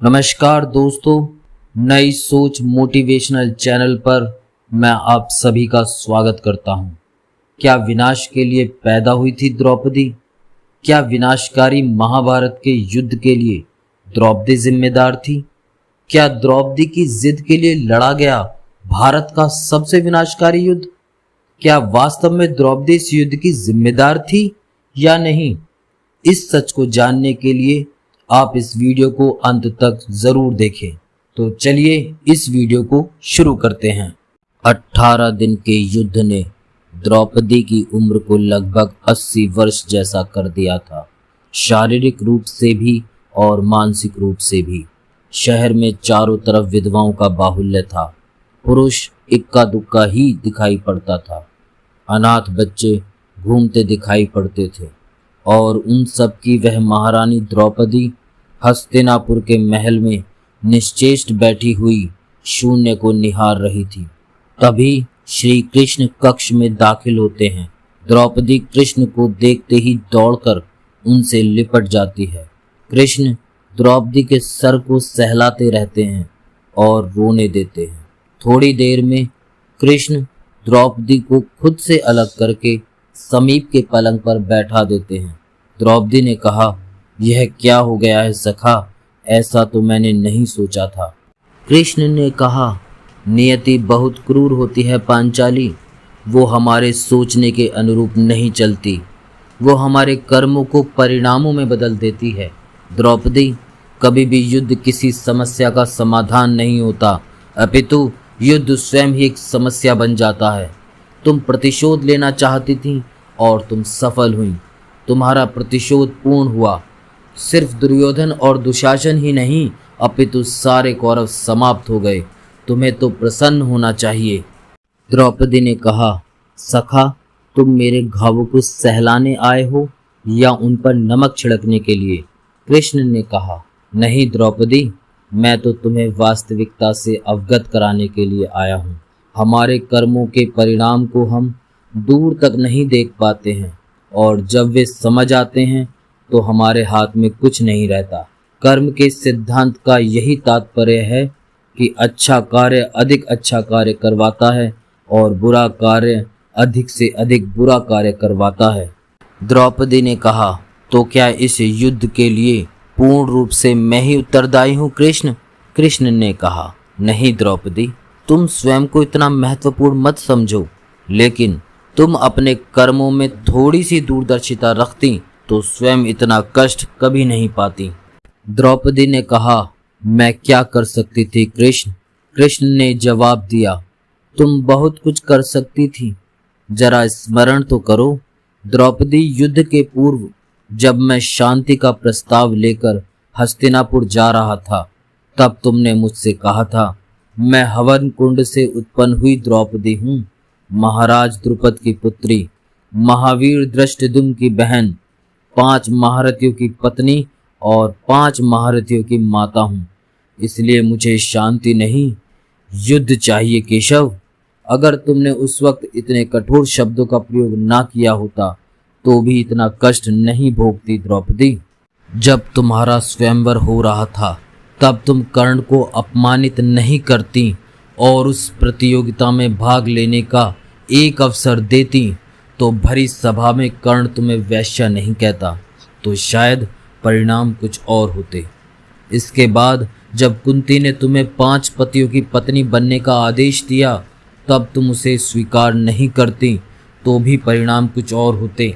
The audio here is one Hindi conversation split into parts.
नमस्कार दोस्तों, नई सोच मोटिवेशनल चैनल पर मैं आप सभी का स्वागत करता हूं। क्या विनाश के लिए पैदा हुई थी द्रौपदी? क्या विनाशकारी महाभारत के युद्ध के लिए द्रौपदी जिम्मेदार थी? क्या द्रौपदी की जिद के लिए लड़ा गया भारत का सबसे विनाशकारी युद्ध? क्या वास्तव में द्रौपदी इस युद्ध की जिम्मेदार थी या नहीं? इस सच को जानने के लिए आप इस वीडियो को अंत तक जरूर देखें। तो चलिए इस वीडियो को शुरू करते हैं। 18 दिन के युद्ध ने द्रौपदी की उम्र को लगभग 80 वर्ष जैसा कर दिया था, शारीरिक रूप से भी और मानसिक रूप से भी। शहर में चारों तरफ विधवाओं का बाहुल्य था। पुरुष इक्का दुक्का ही दिखाई पड़ता था। अनाथ बच्चे घूमते दिखाई पड़ते थे और उन सब की वह महारानी द्रौपदी हस्तिनापुर के महल में निश्चेष्ट बैठी हुई शून्य को निहार रही थी। तभी श्री कृष्ण कक्ष में दाखिल होते हैं। द्रौपदी कृष्ण को देखते ही दौड़कर उनसे लिपट जाती है। कृष्ण द्रौपदी के सर को सहलाते रहते हैं और रोने देते हैं। थोड़ी देर में कृष्ण द्रौपदी को खुद से अलग करके समीप के पलंग पर बैठा देते हैं। द्रौपदी ने कहा, यह क्या हो गया है सखा? ऐसा तो मैंने नहीं सोचा था। कृष्ण ने कहा, नियति बहुत क्रूर होती है पांचाली। वो हमारे सोचने के अनुरूप नहीं चलती। वो हमारे कर्मों को परिणामों में बदल देती है। द्रौपदी, कभी भी युद्ध किसी समस्या का समाधान नहीं होता, अपितु युद्ध स्वयं ही एक समस्या बन जाता है। तुम प्रतिशोध लेना चाहती थी और तुम सफल हुई। तुम्हारा प्रतिशोध पूर्ण हुआ। सिर्फ दुर्योधन और दुशासन ही नहीं, अपितु सारे कौरव समाप्त हो गए। तुम्हें तो प्रसन्न होना चाहिए। द्रौपदी ने कहा, सखा, तुम मेरे घावों को सहलाने आए हो या उन पर नमक छिड़कने के लिए? कृष्ण ने कहा, नहीं द्रौपदी, मैं तो तुम्हें वास्तविकता से अवगत कराने के लिए आया हूँ। हमारे कर्मों के परिणाम को हम दूर तक नहीं देख पाते हैं और जब वे समझ आते हैं तो हमारे हाथ में कुछ नहीं रहता। कर्म के सिद्धांत का यही तात्पर्य है कि अच्छा कार्य अधिक अच्छा कार्य करवाता है और बुरा कार्य अधिक से अधिक बुरा कार्य करवाता है। द्रौपदी ने कहा, तो क्या इस युद्ध के लिए पूर्ण रूप से मैं ही उत्तरदायी हूँ कृष्ण? कृष्ण ने कहा, नहीं द्रौपदी, तुम स्वयं को इतना महत्वपूर्ण मत समझो, लेकिन तुम अपने कर्मों में थोड़ी सी दूरदर्शिता रखती तो स्वयं इतना कष्ट कभी नहीं पाती। द्रौपदी ने कहा, मैं क्या कर सकती थी कृष्ण? कृष्ण ने जवाब दिया, तुम बहुत कुछ कर सकती थी। जरा स्मरण तो करो। द्रौपदी, युद्ध के पूर्व जब मैं शांति का प्रस्ताव लेकर हस्तिनापुर जा रहा था, तब तुमने मुझसे कहा था, मैं हवन कुंड से उत्पन्न हुई द्रौपदी हूँ, महाराज द्रुपद की पुत्री, महावीर धृष्टद्युम्न की बहन, 5 महारथियों की पत्नी और 5 महारथियों की माता हूँ। इसलिए मुझे शांति नहीं, युद्ध चाहिए केशव। अगर तुमने उस वक्त इतने कठोर शब्दों का प्रयोग ना किया होता तो भी इतना कष्ट नहीं भोगती द्रौपदी। जब तुम्हारा स्वयंवर हो रहा था तब तुम कर्ण को अपमानित नहीं करती और उस प्रतियोगिता में भाग लेने का एक अवसर देती तो भरी सभा में कर्ण तुम्हें वैश्या नहीं कहता, तो शायद परिणाम कुछ और होते। इसके बाद जब कुंती ने तुम्हें 5 पतियों की पत्नी बनने का आदेश दिया, तब तुम उसे स्वीकार नहीं करती तो भी परिणाम कुछ और होते।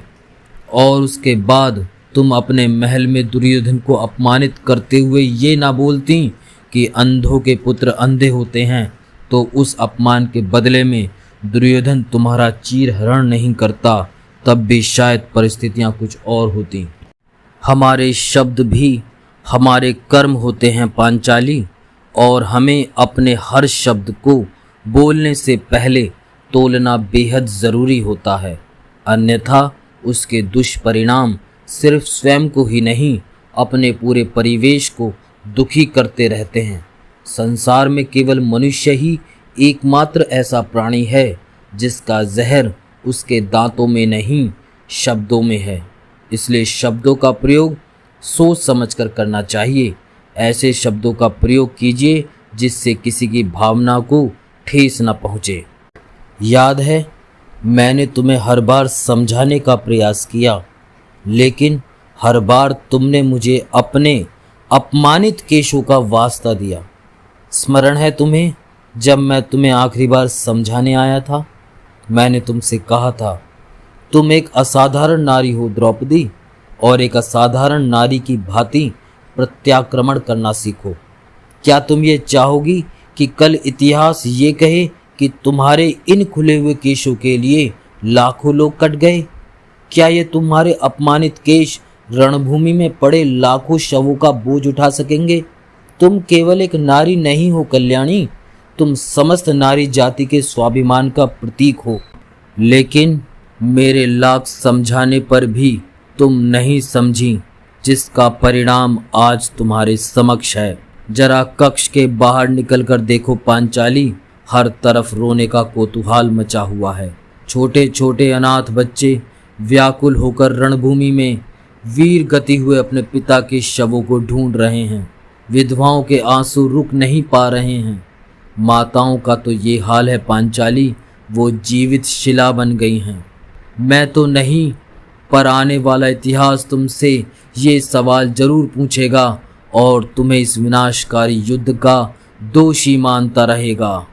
और उसके बाद तुम अपने महल में दुर्योधन को अपमानित करते हुए ये ना बोलती कि अंधों के पुत्र अंधे होते हैं, तो उस अपमान के बदले में दुर्योधन तुम्हारा चीरहरण नहीं करता, तब भी शायद परिस्थितियां कुछ और होती। हमारे शब्द भी हमारे कर्म होते हैं पांचाली, और हमें अपने हर शब्द को बोलने से पहले तोलना बेहद ज़रूरी होता है, अन्यथा उसके दुष्परिणाम सिर्फ स्वयं को ही नहीं, अपने पूरे परिवेश को दुखी करते रहते हैं। संसार में केवल मनुष्य ही एकमात्र ऐसा प्राणी है जिसका जहर उसके दांतों में नहीं, शब्दों में है। इसलिए शब्दों का प्रयोग सोच समझकर करना चाहिए। ऐसे शब्दों का प्रयोग कीजिए जिससे किसी की भावना को ठेस न पहुँचे। याद है, मैंने तुम्हें हर बार समझाने का प्रयास किया, लेकिन हर बार तुमने मुझे अपने अपमानित केशों का वास्ता दिया। स्मरण है तुम्हें, जब मैं तुम्हें आखिरी बार समझाने आया था, मैंने तुमसे कहा था, तुम एक असाधारण नारी हो द्रौपदी, और एक असाधारण नारी की भांति प्रत्याक्रमण करना सीखो। क्या तुम ये चाहोगी कि कल इतिहास ये कहे कि तुम्हारे इन खुले हुए केशों के लिए लाखों लोग कट गए? क्या ये तुम्हारे अपमानित केश रणभूमि में पड़े लाखों शवों का बोझ उठा सकेंगे? तुम केवल एक नारी नहीं हो कल्याणी, तुम समस्त नारी जाति के स्वाभिमान का प्रतीक हो। लेकिन मेरे लाख समझाने पर भी तुम नहीं समझी, जिसका परिणाम आज तुम्हारे समक्ष है। जरा कक्ष के बाहर निकलकर देखो पांचाली, हर तरफ रोने का कोतूहल मचा हुआ है। छोटे छोटे अनाथ बच्चे व्याकुल होकर रणभूमि में वीर गति हुए अपने पिता के शवों को ढूंढ रहे हैं। विधवाओं के आंसू रुक नहीं पा रहे हैं। माताओं का तो ये हाल है पांचाली, वो जीवित शिला बन गई हैं। मैं तो नहीं, पर आने वाला इतिहास तुमसे ये सवाल जरूर पूछेगा और तुम्हें इस विनाशकारी युद्ध का दोषी मानता रहेगा।